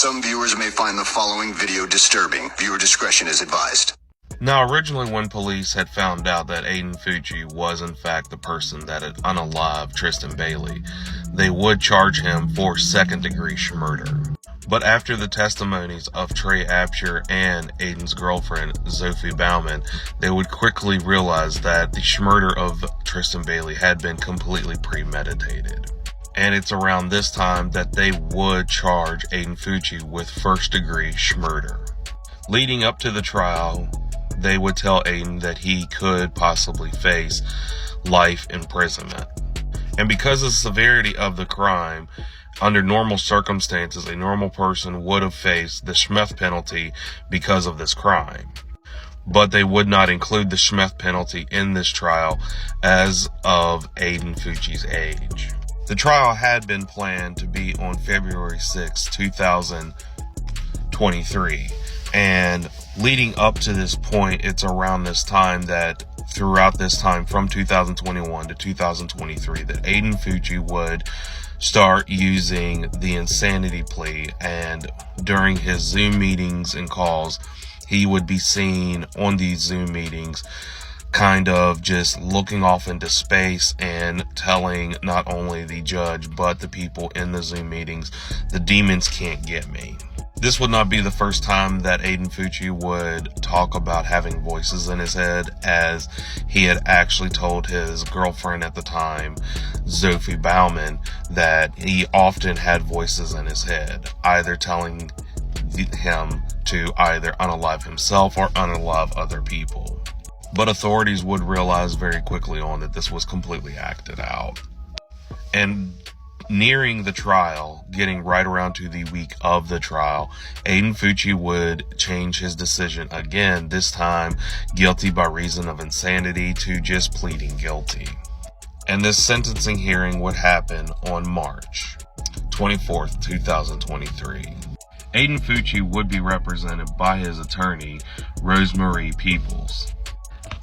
Some viewers may find the following video disturbing. Viewer discretion is advised. Now, originally when police had found out that Aiden Fucci was in fact the person that had unalived Tristyn Bailey, they would charge him for second-degree murder. But after the testimonies of Trey Apsher and Aiden's girlfriend, Sophie Bauman, they would quickly realize that the murder of Tristyn Bailey had been completely premeditated. And it's around this time that they would charge Aiden Fucci with first-degree murder. Leading up to the trial, they would tell Aiden that he could possibly face life imprisonment. And because of the severity of the crime, under normal circumstances, a normal person would have faced the Schmeth penalty because of this crime. But they would not include the Schmeth penalty in this trial as of Aiden Fucci's age. The trial had been planned to be on February 6, 2023. And leading up to this point, it's around this time that throughout this time from 2021 to 2023 that Aiden Fucci would start using the insanity plea, and during his Zoom meetings and calls, he would be seen on these Zoom meetings kind of just looking off into space and telling not only the judge but the people in the Zoom meetings, the demons can't get me. This would not be the first time that Aiden Fucci would talk about having voices in his head, as he had actually told his girlfriend at the time, Sophie Bauman, that he often had voices in his head, either telling him to either unalive himself or unalive other people. But authorities would realize very quickly on that this was completely acted out. And nearing the trial, getting right around to the week of the trial, Aiden Fucci would change his decision again, this time guilty by reason of insanity to just pleading guilty. And this sentencing hearing would happen on March 24th, 2023. Aiden Fucci would be represented by his attorney, Rosemarie Peoples.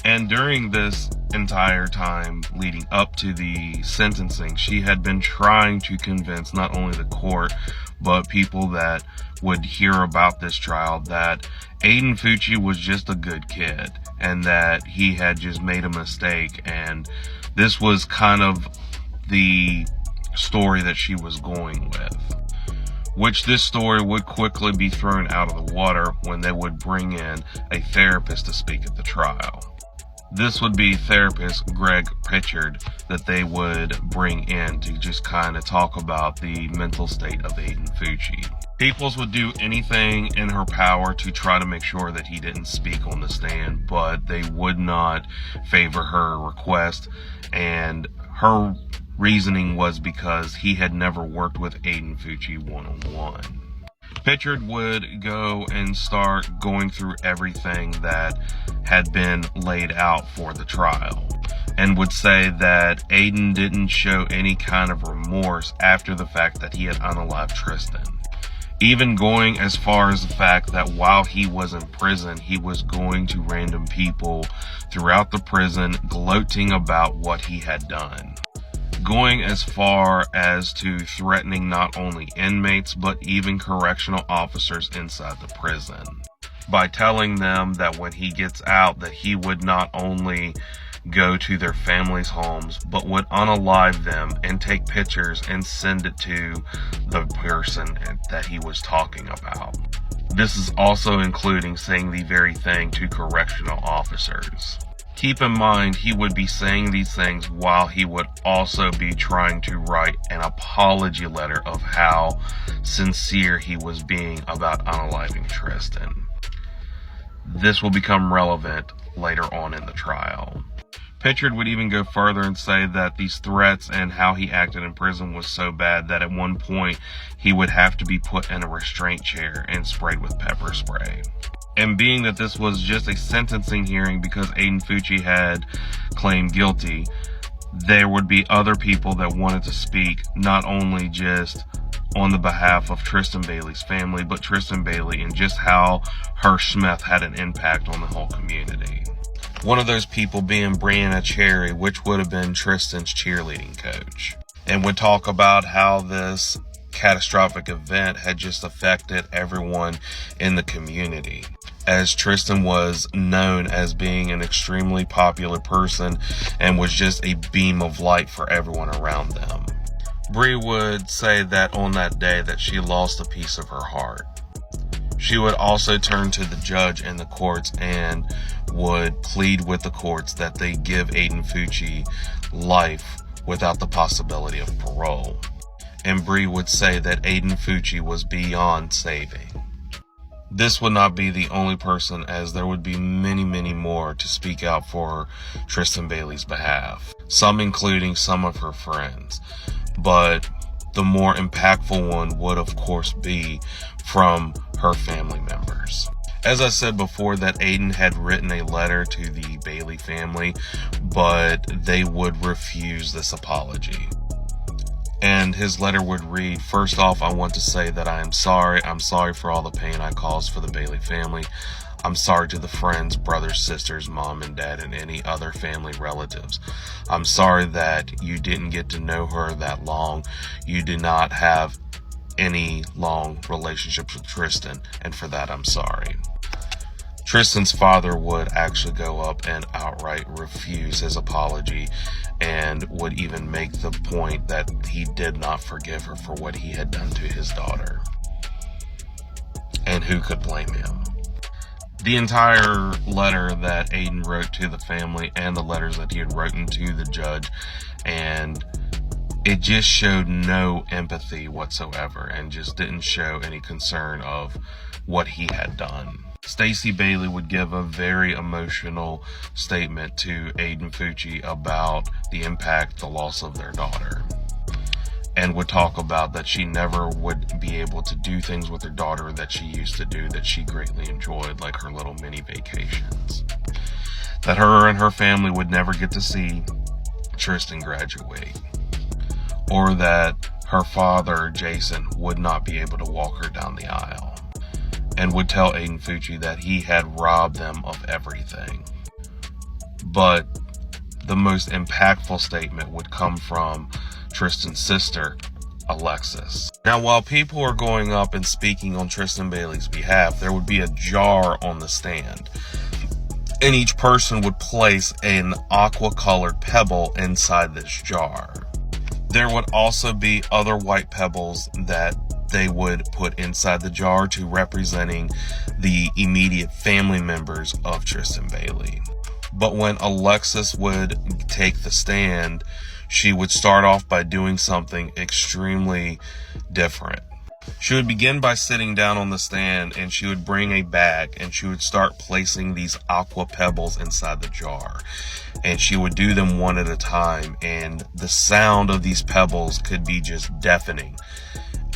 And during this entire time leading up to the sentencing, she had been trying to convince not only the court, but people that would hear about this trial that Aiden Fucci was just a good kid and that he had just made a mistake. And this was kind of the story that she was going with, which this story would quickly be thrown out of the water when they would bring in a therapist to speak at the trial. This would be therapist Greg Pritchard that they would bring in to just kind of talk about the mental state of Aiden Fucci. Peoples would do anything in her power to try to make sure that he didn't speak on the stand, but they would not favor her request, and her reasoning was because he had never worked with Aiden Fucci one-on-one. Pritchard would go and start going through everything that had been laid out for the trial, and would say that Aiden didn't show any kind of remorse after the fact that he had unalived Tristyn. Even going as far as the fact that while he was in prison, he was going to random people throughout the prison gloating about what he had done. Going as far as to threatening not only inmates but even correctional officers inside the prison, by telling them that when he gets out that he would not only go to their families' homes but would unalive them and take pictures and send it to the person that he was talking about. This is also including saying the very thing to correctional officers. Keep in mind, he would be saying these things while he would also be trying to write an apology letter of how sincere he was being about unaliving Tristyn. This will become relevant later on in the trial. Pritchard would even go further and say that these threats and how he acted in prison was so bad that at one point he would have to be put in a restraint chair and sprayed with pepper spray. And being that this was just a sentencing hearing because Aiden Fucci had claimed guilty, there would be other people that wanted to speak, not only just on the behalf of Tristyn Bailey's family, but Tristyn Bailey and just how her Schmeth had an impact on the whole community. One of those people being Brianna Cherry, which would have been Tristyn's cheerleading coach, and would talk about how this catastrophic event had just affected everyone in the community, as Tristyn was known as being an extremely popular person and was just a beam of light for everyone around them. Bree would say that on that day that she lost a piece of her heart. She would also turn to the judge in the courts and would plead with the courts that they give Aiden Fucci life without the possibility of parole. And Bree would say that Aiden Fucci was beyond saving. This would not be the only person, as there would be many, many more to speak out for Tristyn Bailey's behalf, some including some of her friends. But the more impactful one would, of course, be from her family members. As I said before, that Aiden had written a letter to the Bailey family, but they would refuse this apology. And his letter would read, "First off, I want to say that I am sorry. I'm sorry for all the pain I caused for the Bailey family. I'm sorry to the friends, brothers, sisters, mom and dad, and any other family relatives. I'm sorry that you didn't get to know her that long. You did not have any long relationships with Tristyn, and for that I'm sorry." Tristyn's father would actually go up and outright refuse his apology and would even make the point that he did not forgive her for what he had done to his daughter. And who could blame him? The entire letter that Aiden wrote to the family and the letters that he had written to the judge, and it just showed no empathy whatsoever and just didn't show any concern of what he had done. Stacey Bailey would give a very emotional statement to Aiden Fucci about the impact the loss of their daughter, and would talk about that she never would be able to do things with her daughter that she used to do that she greatly enjoyed, like her little mini vacations. That her and her family would never get to see Tristyn graduate, or that her father, Jason, would not be able to walk her down the aisle, and would tell Aiden Fucci that he had robbed them of everything. But the most impactful statement would come from Tristyn's sister, Alexis. Now, while people are going up and speaking on Tristyn Bailey's behalf, there would be a jar on the stand, and each person would place an aqua-colored pebble inside this jar. There would also be other white pebbles that they would put inside the jar to representing the immediate family members of Tristyn Bailey. But when Alexis would take the stand, she would start off by doing something extremely different. She would begin by sitting down on the stand, and she would bring a bag and she would start placing these aqua pebbles inside the jar. And she would do them one at a time, and the sound of these pebbles could be just deafening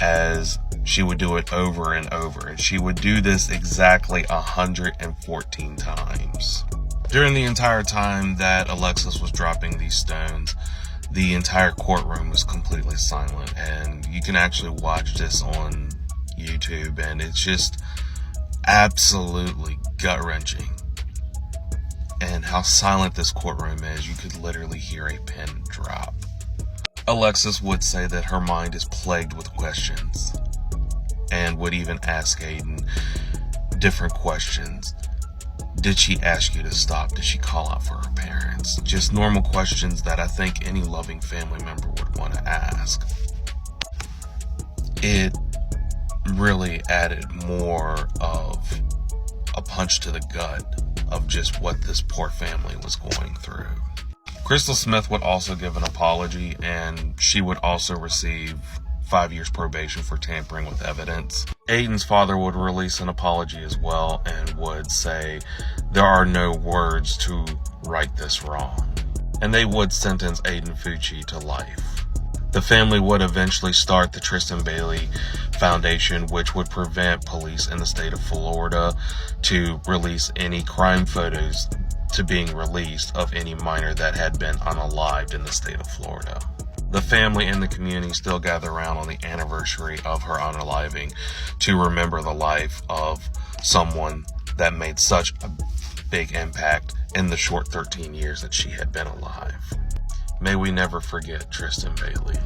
as she would do it over and over. And she would do this exactly 114 times. During the entire time that Alexis was dropping these stones, the entire courtroom was completely silent, and you can actually watch this on YouTube, and it's just absolutely gut-wrenching. And how silent this courtroom is, you could literally hear a pin drop. Alexis would say that her mind is plagued with questions, and would even ask Aiden different questions. Did she ask you to stop? Did she call out for her parents? Just normal questions that I think any loving family member would want to ask. It really added more of a punch to the gut of just what this poor family was going through. Crystal Smith would also give an apology, and she would also receive 5 years probation for tampering with evidence. Aiden's father would release an apology as well and would say there are no words to right this wrong. And they would sentence Aiden Fucci to life. The family would eventually start the Tristyn Bailey Foundation, which would prevent police in the state of Florida to release any crime photos to being released of any minor that had been unalived in the state of Florida. The family and the community still gather around on the anniversary of her unaliving to remember the life of someone that made such a big impact in the short 13 years that she had been alive. May we never forget Tristyn Bailey.